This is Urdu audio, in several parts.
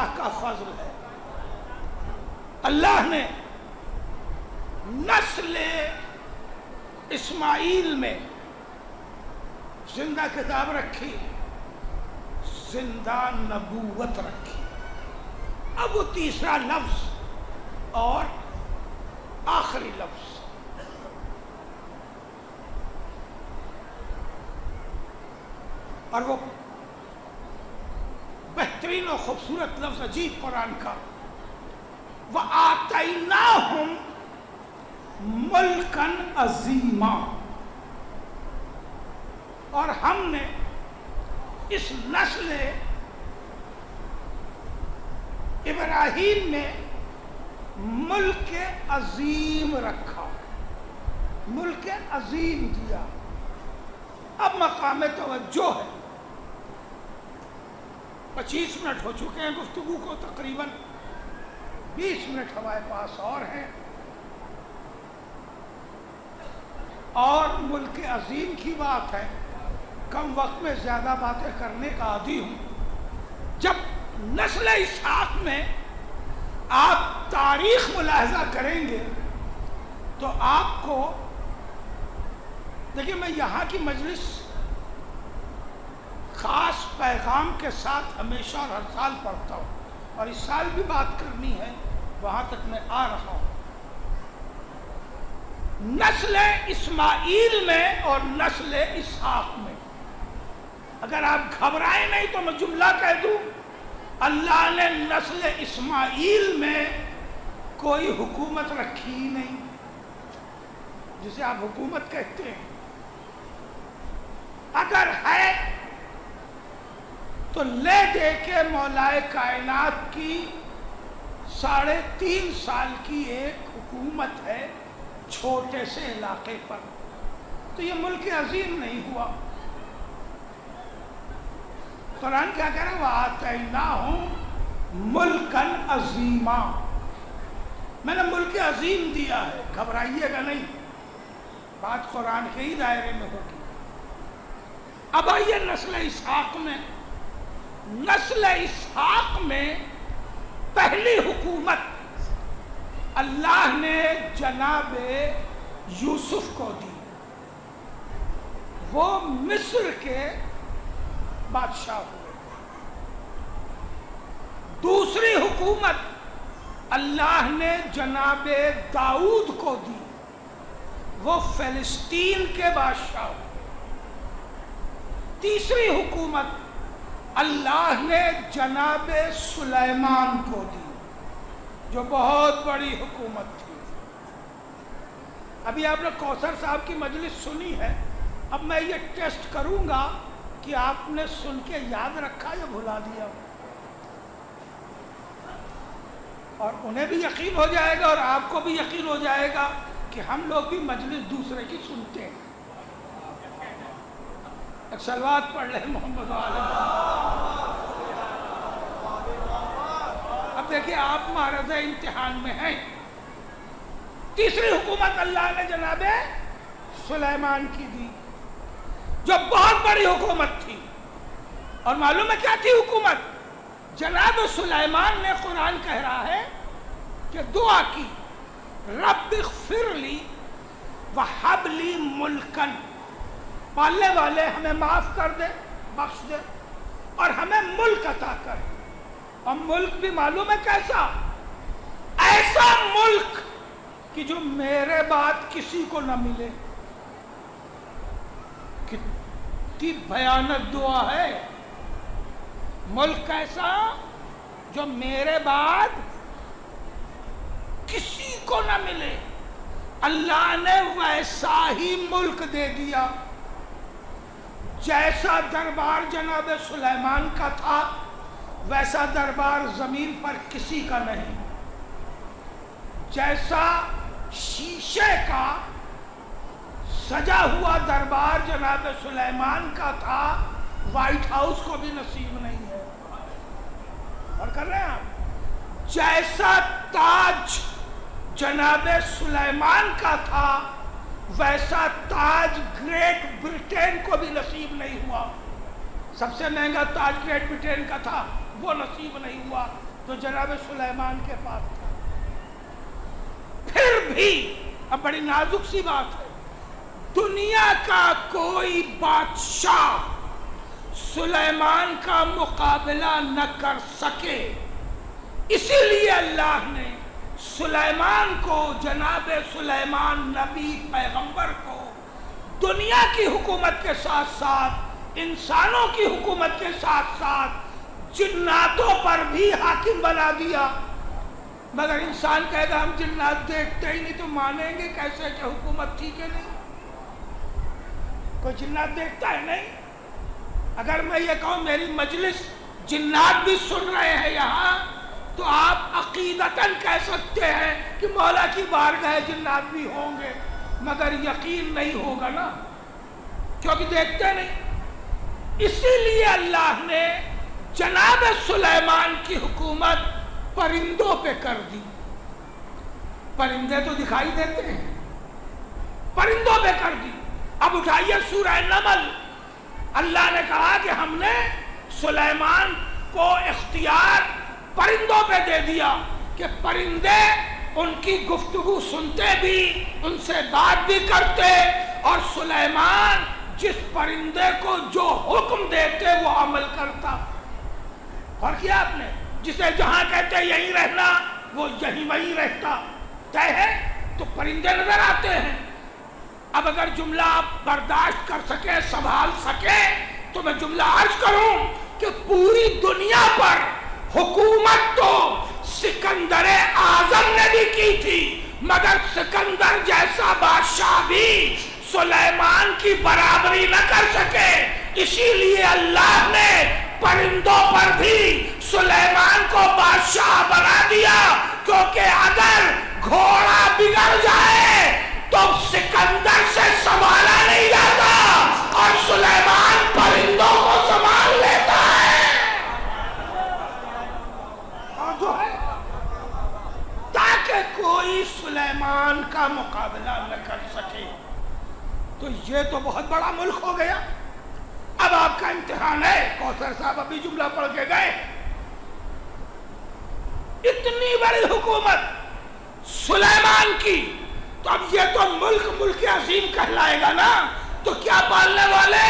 اللہ کا فضل ہے. اللہ نے نسل اسماعیل میں زندہ کتاب رکھی, زندہ نبوت رکھی. اب وہ تیسرا لفظ اور آخری لفظ, اور وہ بہترین اور خوبصورت لفظ عجیب قرآن کا, وَآتَيْنَاهُمْ مُلْكًا عَظِيمًا, اور ہم نے اس نسل ابراہیم میں ملک عظیم رکھا, ملک عظیم دیا. اب مقام توجہ ہے. 25 منٹ ہو چکے ہیں گفتگو کو, تقریباً 20 منٹ ہمارے پاس اور ہیں, اور ملک عظیم کی بات ہے. کم وقت میں زیادہ باتیں کرنے کا عادی ہوں. جب نسل اسحاق میں آپ تاریخ ملاحظہ کریں گے تو آپ کو دیکھیں, میں یہاں کی مجلس خاص پیغام کے ساتھ ہمیشہ اور ہر سال پڑھتا ہوں, اور اس سال بھی بات کرنی ہے, وہاں تک میں آ رہا ہوں. نسل اسماعیل میں اور نسل اسحاق میں, اگر آپ گھبرائیں نہیں تو میں جملہ کہہ دوں, اللہ نے نسل اسماعیل میں کوئی حکومت رکھی ہی نہیں, جسے آپ حکومت کہتے ہیں. اگر ہے تو لے دے کے مولائے کائنات کی 3.5 سال کی ایک حکومت ہے چھوٹے سے علاقے پر, تو یہ ملک عظیم نہیں ہوا. قرآن کیا کہہ رہا ہے؟ وَآتَيْنَاهُمْ مُلْكًا عَظِيمًا, میں نے ملک عظیم دیا ہے. گھبرائیے گا نہیں, بات قرآن کے ہی دائرے میں ہوگی. اب آئیے نسل اسحاق میں. نسل اسحاق میں پہلی حکومت اللہ نے جناب یوسف کو دی, وہ مصر کے بادشاہ ہوئے. دوسری حکومت اللہ نے جناب داؤد کو دی, وہ فلسطین کے بادشاہ ہوئے. تیسری حکومت اللہ نے جناب سلیمان کو دی, جو بہت بڑی حکومت تھی. ابھی آپ نے کوثر صاحب کی مجلس سنی ہے. اب میں یہ ٹیسٹ کروں گا کہ آپ نے سن کے یاد رکھا یا بھلا دیا, اور انہیں بھی یقین ہو جائے گا اور آپ کو بھی یقین ہو جائے گا کہ ہم لوگ بھی مجلس دوسرے کی سنتے ہیں. ایک صلوات پڑھ لیں محمد علیہ. اب دیکھیں, آپ معرض امتحان میں ہیں. تیسری حکومت اللہ نے جناب سلیمان کی دی, جو بہت بڑی حکومت تھی. اور معلوم ہے کیا تھی حکومت؟ جناب سلیمان نے, قرآن کہہ رہا ہے کہ دعا کی, رب اغفر لی وہب لی ملکن, پالنے والے ہمیں معاف کر دے, بخش دے, اور ہمیں ملک عطا کر. اور ملک بھی معلوم ہے کیسا؟ ایسا ملک کہ جو میرے بعد کسی کو نہ ملے. کتنی بھیانک دعا ہے. ملک ایسا جو میرے بعد کسی کو نہ ملے. اللہ نے ویسا ہی ملک دے دیا جیسا دربار جناب سلیمان کا تھا, ویسا دربار زمین پر کسی کا نہیں. جیسا شیشے کا سجا ہوا دربار جناب سلیمان کا تھا, وائٹ ہاؤس کو بھی نصیب نہیں ہے. اور کر رہے ہیں آپ, جیسا تاج جناب سلیمان کا تھا ویسا تاج گریٹ برٹین کو بھی نصیب نہیں ہوا. سب سے مہنگا تاج گریٹ برٹین کا تھا, وہ نصیب نہیں ہوا. جو جناب سلیمان کے پاس تھا۔ پھر بھی اب بڑی نازک سی بات ہے، دنیا کا کوئی بادشاہ سلیمان کا مقابلہ نہ کر سکے، اسی لیے اللہ نے سلیمان کو، جناب سلیمان نبی پیغمبر کو، دنیا کی حکومت کے ساتھ ساتھ، انسانوں کی حکومت کے ساتھ ساتھ، جناتوں پر بھی حاکم بنا دیا۔ مگر انسان کہے گا ہم جنات دیکھتے ہی نہیں، تو مانیں گے کیسے کہ حکومت تھی کہ نہیں؟ کوئی جنات دیکھتا ہے نہیں؟ اگر میں یہ کہوں میری مجلس جنات بھی سن رہے ہیں یہاں، تو آپ عقیدتاً کہہ سکتے ہیں کہ مولا کی بارگاہ جنات بھی ہوں گے، مگر یقین نہیں ہوگا نا، کیونکہ دیکھتے نہیں۔ اسی لیے اللہ نے جناب سلیمان کی حکومت پرندوں پہ کر دی۔ پرندے تو دکھائی دیتے ہیں، پرندوں پہ کر دی۔ اب اٹھائیے سورہ نمل، اللہ نے کہا کہ ہم نے سلیمان کو اختیار پرندوں پہ دے دیا کہ پرندے ان کی گفتگو سنتے بھی، ان سے بات بھی کرتے، اور سلیمان جس پرندے کو جو حکم دیتے وہ عمل کرتا۔ اور کیا آپ نے، جسے جہاں کہتے یہیں رہنا وہ یہیں وہیں رہتا، طے ہے۔ تو پرندے نظر آتے ہیں۔ اب اگر جملہ آپ برداشت کر سکے، سنبھال سکے، تو میں جملہ عرض کروں کہ پوری دنیا پر حکومت تو سکندر اعظم نے بھی کی تھی، مگر سکندر جیسا بادشاہ بھی سلیمان کی برابری نہ کر سکے۔ اسی لیے اللہ نے پرندوں پر بھی سلیمان کو بادشاہ بنا دیا، کیونکہ اگر گھوڑا بگڑ جائے تو سکندر سے سنبھالا نہیں جاتا، اور سلیمان پرندوں کو سنبھال لیتا ہے۔ اور جو ہے تاکہ کوئی سلیمان کا مقابلہ نہ کر سکے۔ تو یہ تو بہت بڑا ملک ہو گیا۔ اب آپ کا امتحان ہے، کوثر صاحب ابھی جملہ پڑھ کے گئے، اتنی بڑی حکومت سلیمان کی، تو اب یہ تو ملک عظیم کہلائے گا نا۔ تو کیا پالنے والے،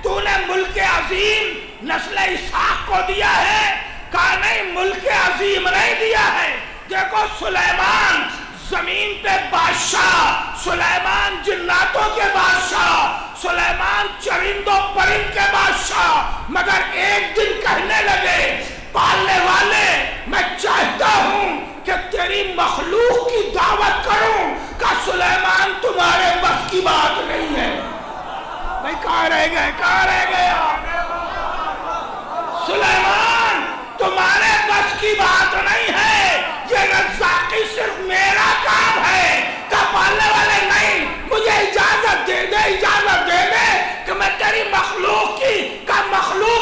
تو نے ملک عظیم نسل اسحاق کو دیا ہے؟ کہا نہیں، ملک عظیم نہیں دیا ہے۔ دیکھو سلیمان زمین پہ بادشاہ، سلیمان جناتوں کے بادشاہ، سلیمان چرندوں پرند کے بادشاہ، مگر ایک دن کہنے لگے پالنے والے میں چاہتا ہوں کہ تیری مخلوق کی دعوت کروں، کہ سلیمان تمہارے بس کی بات نہیں ہے۔ بھائی کہاں رہ گئے آپ؟ سلیمان تمہارے بس کی بات نہیں ہے، یہ رزاقی صرف میرا کام ہے۔ کہ پالنے والے نہیں، مجھے اجازت دے دے کہ میں تیری مخلوق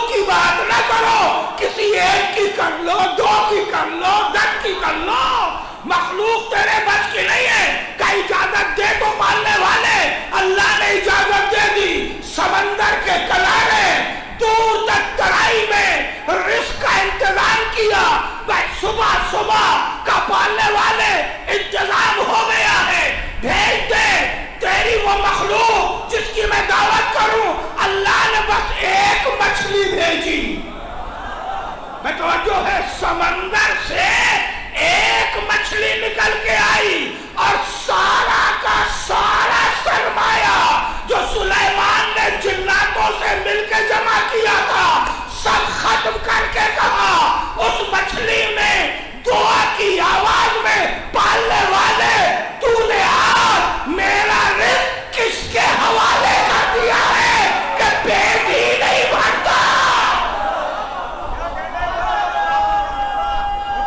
کی بات نہ کرو، کسی ایک کی کر لو، دو کی کر لو، 10 کی کر لو، مخلوق تیرے بس کی نہیں ہے۔ کہ اجازت دے تو پالنے والے، اللہ نے اجازت دے دی۔ سمندر کے کنارے دور تک ترائی میں رزق کا انتظام کیا۔ بھائی صبح کا پالنے والے انتظام ہو گیا ہے، بھیج دے تیری وہ مخلوق جس کی میں دعوت کروں۔ اللہ نے بس ایک مچھلی بھیجی، میں توجہ ہے، سمندر سے ایک مچھلی نکل کے آئی، اور سارا کا سارا سرمایہ جو سلیمان نے جناتوں سے مل کے جمع کیا تھا سب ختم کر کے کہا اس مچھلی میں دعا کی آواز میں، پالنے والے تو نے آج میرا رزق کس کے حوالے کر دیا ہے کہ پیٹ ہی نہیں بھرتا۔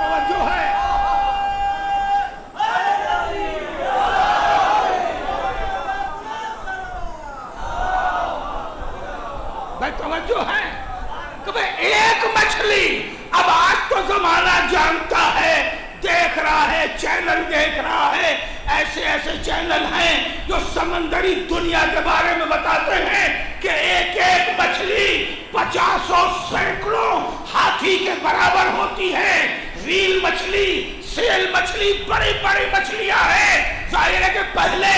توجہ ہے، بھائی توجہ ہے کہ بھائی ایک مچھلی۔ اب آج تو زمانہ جانتا ہے، دیکھ رہا ہے، چینل دیکھ رہا ہے، ایسے چینل ہیں جو سمندری دنیا کے بارے میں بتاتے ہیں کہ ایک مچھلی 50 سینکڑوں ہاتھی کے برابر ہوتی ہے۔ ویل مچھلی، سیل مچھلی، بڑی بڑی مچھلیاں ہیں. ظاہر ہے کہ پہلے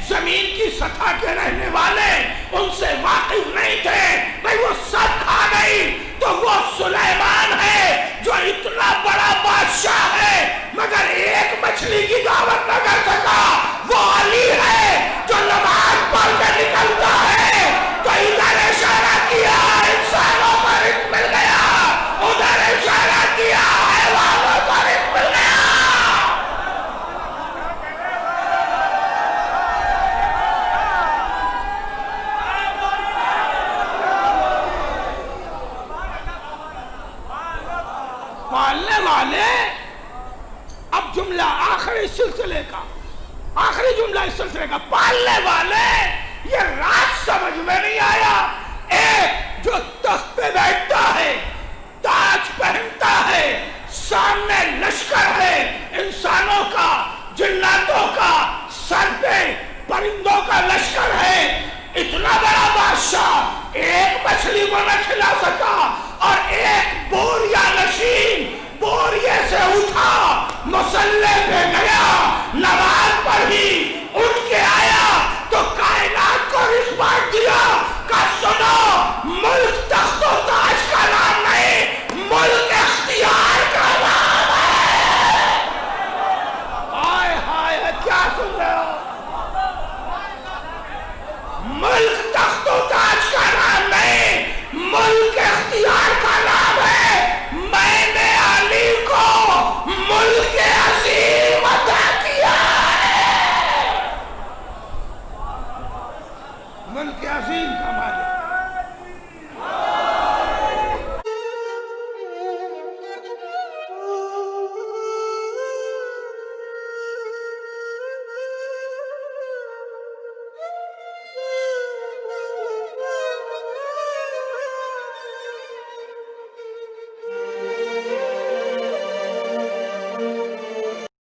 زمین کی سطح کے رہنے والے ان سے واقف نہیں تھے. بھئی وہ سب کھا گئی. تو وہ سلیمان ہے جو اتنا بڑا بادشاہ ہے مگر ایک مچھلی کی دعوت نہ کر سکا. وہ علی ہے جو نماز پڑھ کے نکلتا ہے تو ادھر اشارہ کیا انسانوں پر رزق مل گیا، ادھر اشارہ کیا حیوانوں پر رزق مل گیا. پالنے والے، اب جملہ آخری سلسلے کا، آخری جملہ اس سلسلے کا، پالنے والے. یہ راز سمجھ میں نہیں آیا. ایک جو تخت پہ بیٹھتا ہے، تاج پہنتا ہے، سامنے لشکر ہے انسانوں کا،